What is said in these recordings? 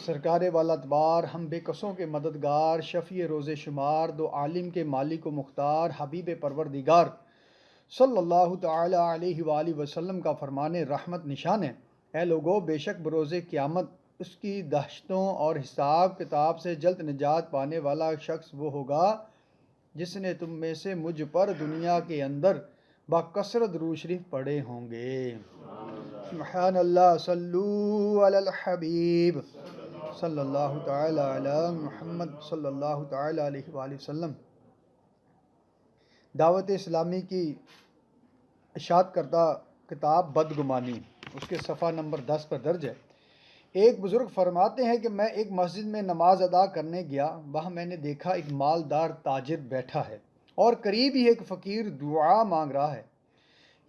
سرکار والا اتبار، ہم بے کسوں کے مددگار، شفیع روز شمار، دو عالم کے مالک و مختار، حبیب پروردگار صلی اللہ تعالی علیہ وآلہ وسلم کا فرمان رحمت نشان ہے۔ اے لوگو، بے شک بروز قیامت اس کی دہشتوں اور حساب کتاب سے جلد نجات پانے والا شخص وہ ہوگا جس نے تم میں سے مجھ پر دنیا کے اندر بکثرت درود شریف پڑھے ہوں گے۔ سبحان اللہ، صلو علی الحبیب صلی اللہ تعالی علی محمد صلی اللہ تعالی علیہ وآلہ وسلم۔ دعوت اسلامی کی اشاعت کردہ کتاب بدگمانی، اس کے صفحہ نمبر 10 پر درج ہے۔ ایک بزرگ فرماتے ہیں کہ میں ایک مسجد میں نماز ادا کرنے گیا، وہاں میں نے دیکھا ایک مالدار تاجر بیٹھا ہے اور قریب ہی ایک فقیر دعا مانگ رہا ہے۔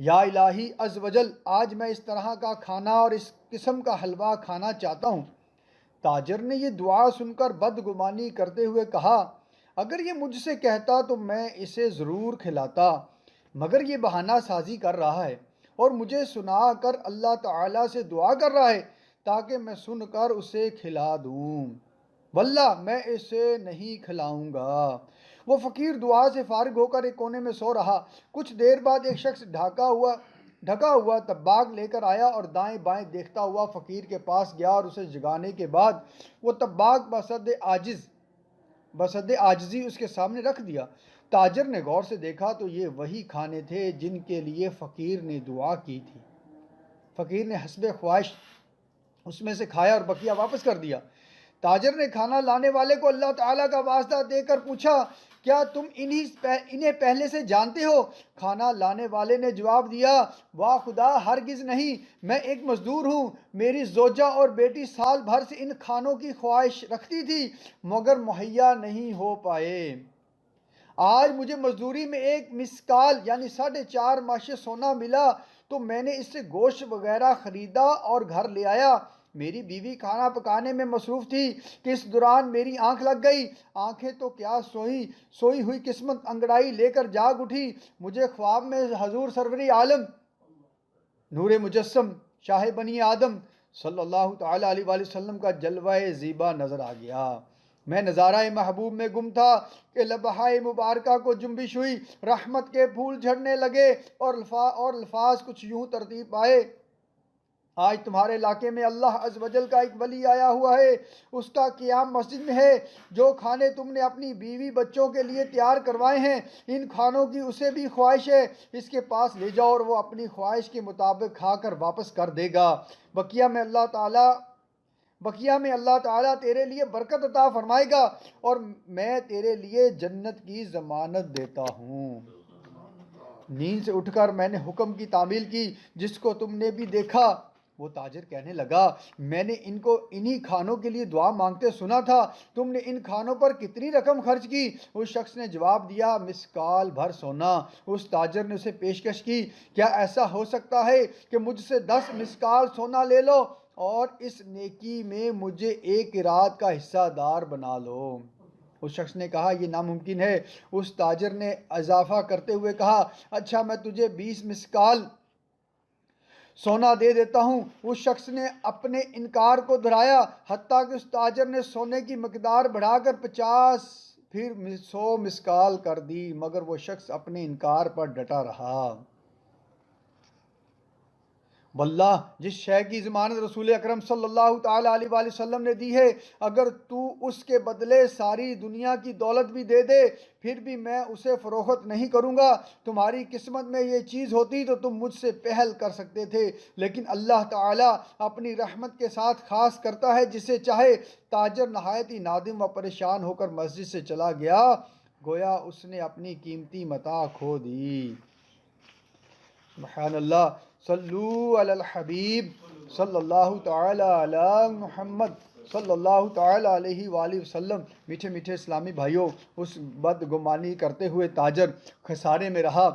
یا الہی عز وجل، آج میں اس طرح کا کھانا اور اس قسم کا حلوہ کھانا چاہتا ہوں۔ تاجر نے یہ دعا سن کر بدگمانی کرتے ہوئے کہا، اگر یہ مجھ سے کہتا تو میں اسے ضرور کھلاتا، مگر یہ بہانہ سازی کر رہا ہے اور مجھے سنا کر اللہ تعالیٰ سے دعا کر رہا ہے تاکہ میں سن کر اسے کھلا دوں، واللہ میں اسے نہیں کھلاؤں گا۔ وہ فقیر دعا سے فارغ ہو کر ایک کونے میں سو رہا۔ کچھ دیر بعد ایک شخص ڈھکا ہوا طباق لے کر آیا اور دائیں بائیں دیکھتا ہوا فقیر کے پاس گیا اور اسے جگانے کے بعد وہ طباق بصد عاجزی اس کے سامنے رکھ دیا۔ تاجر نے غور سے دیکھا تو یہ وہی کھانے تھے جن کے لیے فقیر نے دعا کی تھی۔ فقیر نے حسب خواہش اس میں سے کھایا اور بقیہ واپس کر دیا۔ تاجر نے کھانا لانے والے کو اللہ تعالیٰ کا واسطہ دے کر پوچھا، کیا تم انہیں پہلے سے جانتے ہو؟ کھانا لانے والے نے جواب دیا، واہ خدا، ہرگز نہیں، میں ایک مزدور ہوں، میری زوجہ اور بیٹی سال بھر سے ان کھانوں کی خواہش رکھتی تھی مگر مہیا نہیں ہو پائے۔ آج مجھے مزدوری میں ایک مسکال یعنی 4.5 ماشے سونا ملا تو میں نے اس سے گوشت وغیرہ خریدا اور گھر لے آیا۔ میری بیوی کھانا پکانے میں مصروف تھی کہ اس دوران میری آنکھ لگ گئی۔ آنکھیں تو کیا سوئی ہوئی قسمت انگڑائی لے کر جاگ اٹھی۔ مجھے خواب میں حضور سرور عالم نور مجسم شاہ بنی آدم صلی اللہ تعالی علیہ وآلہ وسلم کا جلوہ زیبا نظر آ گیا۔ میں نظارہ محبوب میں گم تھا کہ لبہائے مبارکہ کو جنبش ہوئی، رحمت کے پھول جھڑنے لگے اور الفاظ کچھ یوں ترتیب پائے، آج تمہارے علاقے میں اللہ عز و جل کا ایک ولی آیا ہوا ہے، اس کا قیام مسجد میں ہے، جو کھانے تم نے اپنی بیوی بچوں کے لیے تیار کروائے ہیں ان کھانوں کی اسے بھی خواہش ہے، اس کے پاس لے جاؤ اور وہ اپنی خواہش کے مطابق کھا کر واپس کر دے گا۔ بقیہ میں اللہ تعالیٰ تیرے لیے برکت عطا فرمائے گا اور میں تیرے لیے جنت کی ضمانت دیتا ہوں۔ نیند سے اٹھ کر میں نے حکم کی تعمیل کی جس کو تم نے بھی دیکھا۔ وہ تاجر کہنے لگا، میں نے ان کو انہی کھانوں کے لیے دعا مانگتے سنا تھا، تم نے ان کھانوں پر کتنی رقم خرچ کی؟ اس شخص نے جواب دیا، مسکال بھر سونا۔ اس تاجر نے اسے پیشکش کی، کیا ایسا ہو سکتا ہے کہ مجھ سے 10 مسکال سونا لے لو اور اس نیکی میں مجھے 1 رات کا حصہ دار بنا لو؟ اس شخص نے کہا، یہ ناممکن ہے۔ اس تاجر نے اضافہ کرتے ہوئے کہا، اچھا میں تجھے 20 مسکال سونا دے دیتا ہوں۔ اس شخص نے اپنے انکار کو دہرایا حتیٰ کہ اس تاجر نے سونے کی مقدار بڑھا کر 50 پھر 100 مسکال کر دی، مگر وہ شخص اپنے انکار پر ڈٹا رہا۔ واللہ جس شے کی ضمانت رسول اکرم صلی اللہ تعالی علیہ وآلہ وسلم نے دی ہے، اگر تو اس کے بدلے ساری دنیا کی دولت بھی دے دے پھر بھی میں اسے فروخت نہیں کروں گا۔ تمہاری قسمت میں یہ چیز ہوتی تو تم مجھ سے پہل کر سکتے تھے، لیکن اللہ تعالیٰ اپنی رحمت کے ساتھ خاص کرتا ہے جسے چاہے۔ تاجر نہایت ہی نادم و پریشان ہو کر مسجد سے چلا گیا، گویا اس نے اپنی قیمتی متاع کھو دی۔ سبحان اللہ، صلو علی الحبیب صلی اللہ تعالی علی محمد صلی اللہ تعالی علیہ وآلہ وسلم۔ میٹھے میٹھے اسلامی بھائیوں، اس بدگمانی کرتے ہوئے تاجر خسارے میں رہا۔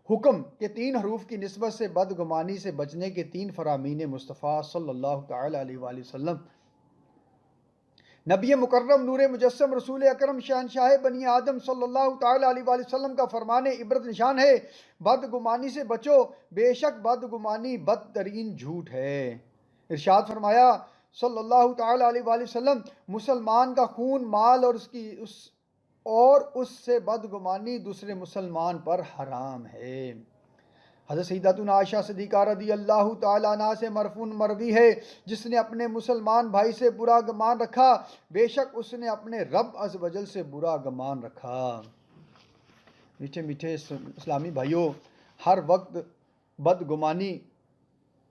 حکم کے 3 حروف کی نسبت سے بدگمانی سے بچنے کے 3 فرامین مصطفیٰ صلی اللہ تعالی علیہ وآلہ وسلم۔ نبی مکرم نور مجسم رسول اکرم شہنشاہ بنی آدم صلی اللہ تعالی علیہ وآلہ وسلم کا فرمان عبرت نشان ہے، بدگمانی سے بچو، بے شک بدگمانی بدترین جھوٹ ہے۔ ارشاد فرمایا، صلی اللہ تعالی علیہ وآلہ وسلم مسلمان کا خون، مال اور اس سے بدگمانی دوسرے مسلمان پر حرام ہے۔ حضرت سیدتنا عائشہ صدیقہ رضی اللہ تعالیٰ عنہ سے مرفوع مروی ہے، جس نے اپنے مسلمان بھائی سے برا گمان رکھا، بے شک اس نے اپنے رب عز و جل سے برا گمان رکھا۔ میٹھے میٹھے اسلامی بھائیوں، ہر وقت بدگمانی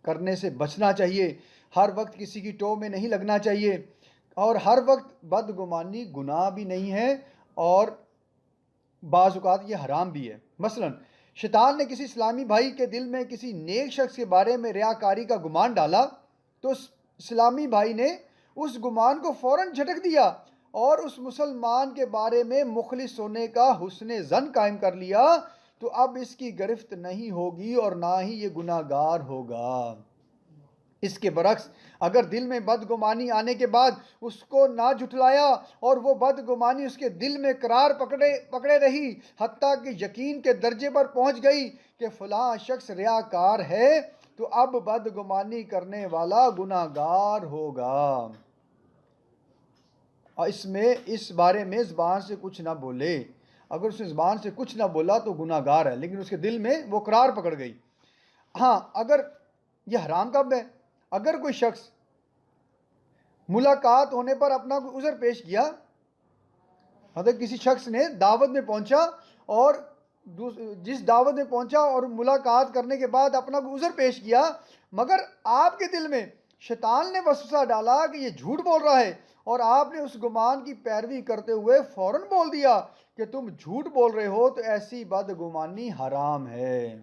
کرنے سے بچنا چاہیے، ہر وقت کسی کی ٹو میں نہیں لگنا چاہیے، اور ہر وقت بدگمانی گناہ بھی نہیں ہے اور بعض اوقات یہ حرام بھی ہے۔ مثلا شیطان نے کسی اسلامی بھائی کے دل میں کسی نیک شخص کے بارے میں ریاکاری کا گمان ڈالا تو اسلامی بھائی نے اس گمان کو فوراً جھٹک دیا اور اس مسلمان کے بارے میں مخلص ہونے کا حسن ظن قائم کر لیا، تو اب اس کی گرفت نہیں ہوگی اور نہ ہی یہ گناہ گار ہوگا۔ اس کے برعکس اگر دل میں بدگمانی آنے کے بعد اس کو نہ جھٹلایا اور وہ بدگمانی اس کے دل میں قرار پکڑے رہی، حتیٰ کہ یقین کے درجے پر پہنچ گئی کہ فلاں شخص ریاکار ہے، تو اب بدگمانی کرنے والا گناہ گار ہوگا۔ اس بارے میں زبان سے کچھ نہ بولے، اگر اس نے زبان سے کچھ نہ بولا تو گناہ گار ہے، لیکن اس کے دل میں وہ قرار پکڑ گئی۔ ہاں، اگر یہ حرام کب ہے؟ اگر کوئی شخص ملاقات ہونے پر اپنا کوئی عذر پیش کیا، مطلب کسی شخص نے دعوت میں پہنچا اور جس دعوت میں پہنچا اور ملاقات کرنے کے بعد اپنا کوئی عذر پیش کیا، مگر آپ کے دل میں شیطان نے وسوسہ ڈالا کہ یہ جھوٹ بول رہا ہے، اور آپ نے اس گمان کی پیروی کرتے ہوئے فوراً بول دیا کہ تم جھوٹ بول رہے ہو، تو ایسی بدگمانی حرام ہے۔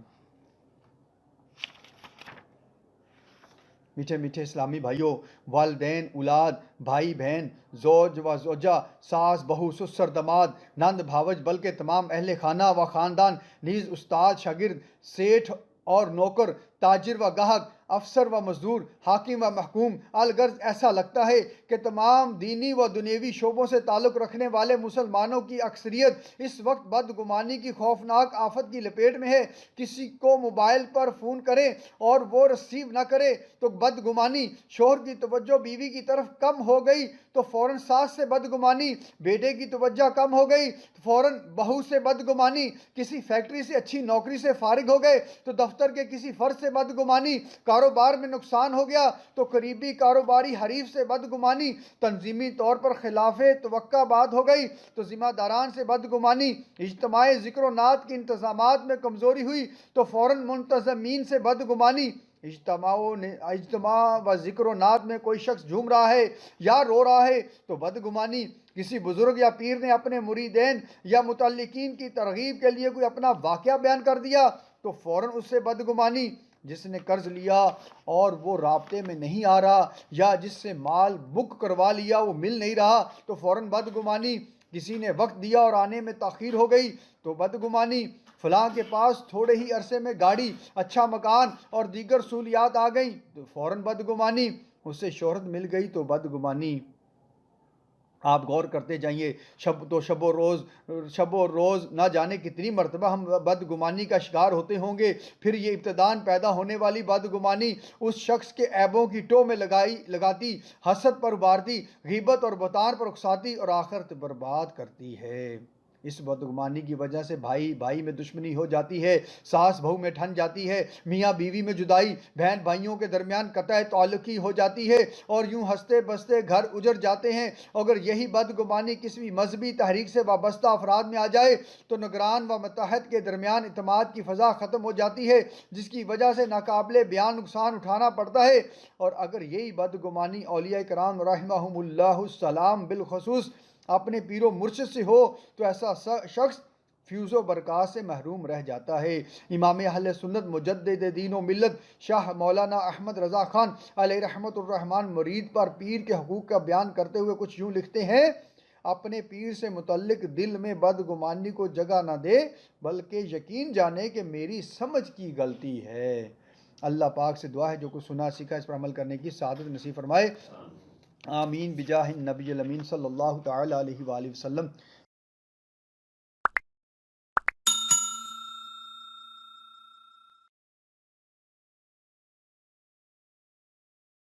میٹھے میٹھے اسلامی بھائیوں، والدین، اولاد، بھائی بہن، زوج و زوجہ، ساس بہو، سسر داماد، نند بھاوج، بلکہ تمام اہل خانہ و خاندان، نیز استاد شاگرد، سیٹھ اور نوکر، تاجر و گاہک، افسر و مزدور، حاکم و محکوم، الغرض ایسا لگتا ہے کہ تمام دینی و دنیوی شعبوں سے تعلق رکھنے والے مسلمانوں کی اکثریت اس وقت بدگمانی کی خوفناک آفت کی لپیٹ میں ہے۔ کسی کو موبائل پر فون کرے اور وہ ریسیو نہ کرے تو بدگمانی، شوہر کی توجہ بیوی کی طرف کم ہو گئی تو فوراً ساس سے بدگمانی، بیٹے کی توجہ کم ہو گئی تو فوراً بہو سے بدگمانی، کسی فیکٹری سے اچھی نوکری سے فارغ ہو گئے تو دفتر کے کسی فرد سے بدگمانی، کاروبار میں نقصان ہو گیا تو قریبی کاروباری حریف سے بدگمانی، تنظیمی طور پر خلاف توقع بات ہو گئی تو ذمہ داران سے بدگمانی، اجتماع ذکر و نعت کے انتظامات میں کمزوری ہوئی تو فوراً منتظمین سے بدگمانی، اجتماع و ذکر و نعت میں کوئی شخص جھوم رہا ہے یا رو رہا ہے تو بدگمانی، کسی بزرگ یا پیر نے اپنے مریدین یا متعلقین کی ترغیب کے لیے کوئی اپنا واقعہ بیان کر دیا تو فوراً اس سے بدگمانی، جس نے قرض لیا اور وہ رابطے میں نہیں آ رہا یا جس سے مال بک کروا لیا وہ مل نہیں رہا تو فوراً بدگمانی، کسی نے وقت دیا اور آنے میں تاخیر ہو گئی تو بدگمانی، فلاں کے پاس تھوڑے ہی عرصے میں گاڑی، اچھا مکان اور دیگر سہولیات آ گئیں تو فوراً بدگمانی، اس سے شہرت مل گئی تو بدگمانی۔ آپ غور کرتے جائیے، شب و روز نہ جانے کتنی مرتبہ ہم بدگمانی کا شکار ہوتے ہوں گے۔ پھر یہ ابتداً پیدا ہونے والی بدگمانی اس شخص کے عیبوں کی ٹو میں لگاتی، حسد پر ابھارتی، غیبت اور بہتان پر اکساتی اور آخرت برباد کرتی ہے۔ اس بدگمانی کی وجہ سے بھائی بھائی میں دشمنی ہو جاتی ہے، ساس بہو میں ٹھن جاتی ہے، میاں بیوی میں جدائی، بہن بھائیوں کے درمیان قطع تعلقی ہو جاتی ہے اور یوں ہنستے بستے گھر اجڑ جاتے ہیں۔ اگر یہی بدگمانی کسی مذہبی تحریک سے وابستہ افراد میں آ جائے تو نگران و متحد کے درمیان اعتماد کی فضا ختم ہو جاتی ہے، جس کی وجہ سے ناقابل بیان نقصان اٹھانا پڑتا ہے۔ اور اگر یہی بدگمانی اولیاء کرام رحمہم اللہ السلام بالخصوص اپنے پیر و مرشد سے ہو تو ایسا شخص فیوز و برکات سے محروم رہ جاتا ہے۔ امام اہل سنت مجدد دین و ملت شاہ مولانا احمد رضا خان علیہ رحمت الرحمن مرید پر پیر کے حقوق کا بیان کرتے ہوئے کچھ یوں لکھتے ہیں: اپنے پیر سے متعلق دل میں بدگمانی کو جگہ نہ دے، بلکہ یقین جانے کہ میری سمجھ کی غلطی ہے۔ اللہ پاک سے دعا ہے جو کچھ سنا سیکھا اس پر عمل کرنے کی سعادت نصیب فرمائے، آمین بجاہ النبی الامین صلی اللہ تعالی علیہ وآلہ وسلم۔